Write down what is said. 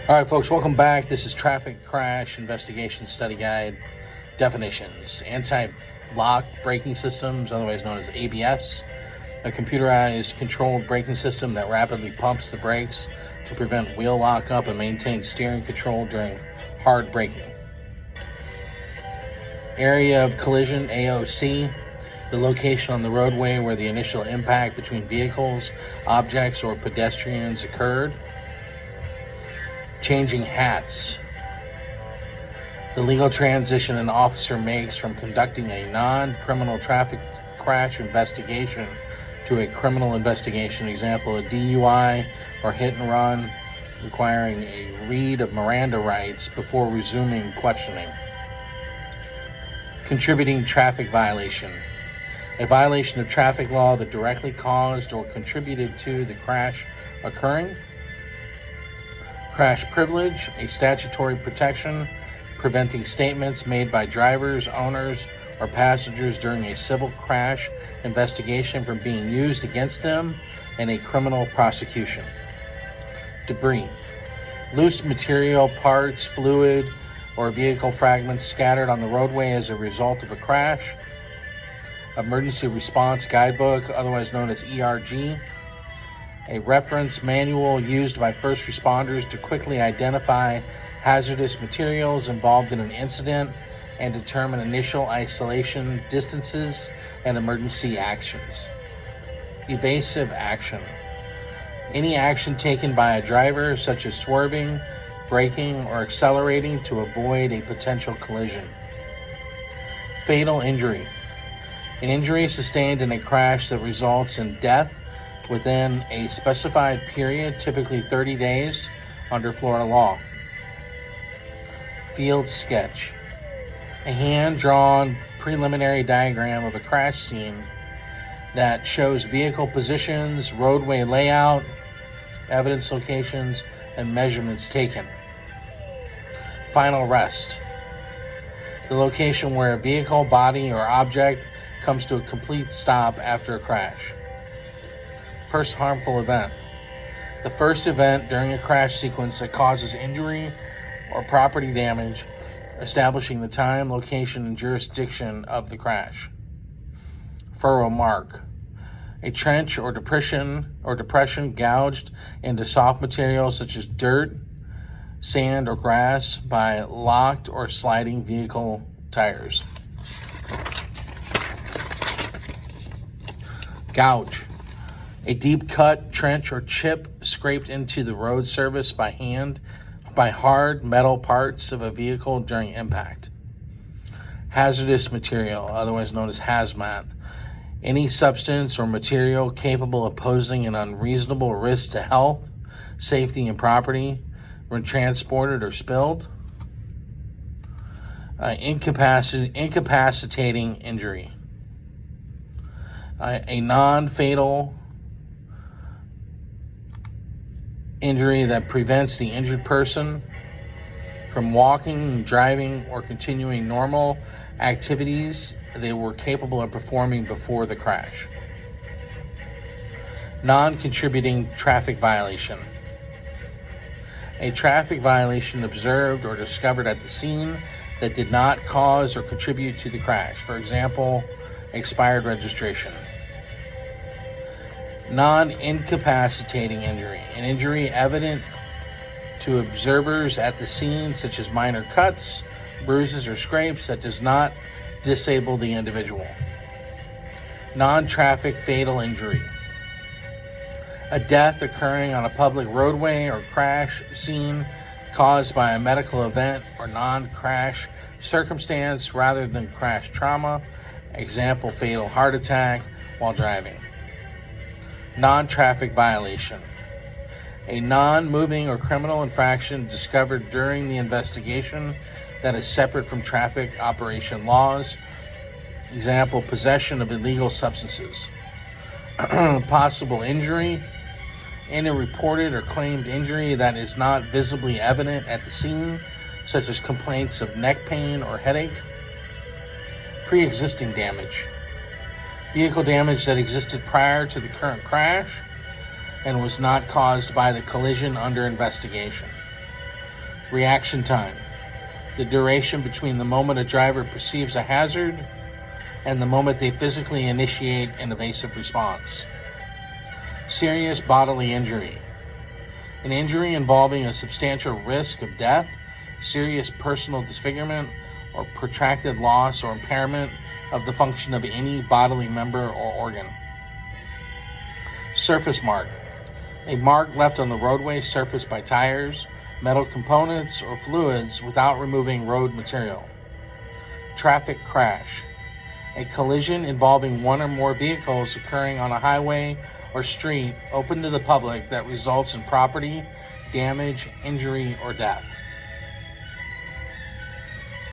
All right, folks, welcome back. This is Traffic Crash Investigation Study Guide. Definitions: anti-lock braking systems, otherwise known as ABS, a computerized controlled braking system that rapidly pumps the brakes to prevent wheel lockup and maintain steering control during hard braking. Area of collision, AOC, the location on the roadway where the initial impact between vehicles, objects, or pedestrians occurred. Changing hats, the legal transition an officer makes from conducting a non-criminal traffic crash investigation to a criminal investigation. Example, a DUI or hit and run, requiring a read of Miranda rights before resuming questioning. Contributing traffic violation, a violation of traffic law that directly caused or contributed to the crash occurring. Crash privilege, a statutory protection preventing statements made by drivers, owners, or passengers during a civil crash investigation from being used against them in a criminal prosecution. Debris, loose material, parts, fluid, or vehicle fragments scattered on the roadway as a result of a crash. Emergency response guidebook, otherwise known as ERG, a reference manual used by first responders to quickly identify hazardous materials involved in an incident and determine initial isolation distances and emergency actions. Evasive action, any action taken by a driver such as swerving, braking, or accelerating to avoid a potential collision. Fatal injury, an injury sustained in a crash that results in death within a specified period, typically 30 days, under Florida law. Field sketch, a hand-drawn preliminary diagram of a crash scene that shows vehicle positions, roadway layout, evidence locations, and measurements taken. Final rest, the location where a vehicle, body, or object comes to a complete stop after a crash. First harmful event, the first event during a crash sequence that causes injury or property damage, establishing the time, location, and jurisdiction of the crash. Furrow mark, a trench or depression gouged into soft materials such as dirt, sand, or grass by locked or sliding vehicle tires. Gouge, a deep cut, trench, or chip scraped into the road surface by hand by hard metal parts of a vehicle during impact. Hazardous material, otherwise known as hazmat, any substance or material capable of posing an unreasonable risk to health, safety, and property when transported or spilled. Incapacitating injury, a non-fatal injury that prevents the injured person from walking, driving, or continuing normal activities they were capable of performing before the crash. Non-contributing traffic violation, a traffic violation observed or discovered at the scene that did not cause or contribute to the crash. For example, expired registration. Non-incapacitating injury, an injury evident to observers at the scene, such as minor cuts, bruises, or scrapes, that does not disable the individual. Non-traffic fatal injury, a death occurring on a public roadway or crash scene caused by a medical event or non-crash circumstance rather than crash trauma. Example, fatal heart attack while driving. Non-traffic violation, a non-moving or criminal infraction discovered during the investigation that is separate from traffic operation laws. Example, possession of illegal substances. Possible injury, any reported or claimed injury that is not visibly evident at the scene, such as complaints of neck pain or headache. Pre-existing damage, vehicle damage that existed prior to the current crash and was not caused by the collision under investigation. Reaction time, the duration between the moment a driver perceives a hazard and the moment they physically initiate an evasive response. Serious bodily injury, an injury involving a substantial risk of death, serious personal disfigurement, or protracted loss or impairment of the function of any bodily member or organ. Surface mark, a mark left on the roadway surface by tires, metal components, or fluids without removing road material. Traffic crash, a collision involving one or more vehicles occurring on a highway or street open to the public that results in property, damage, injury, or death.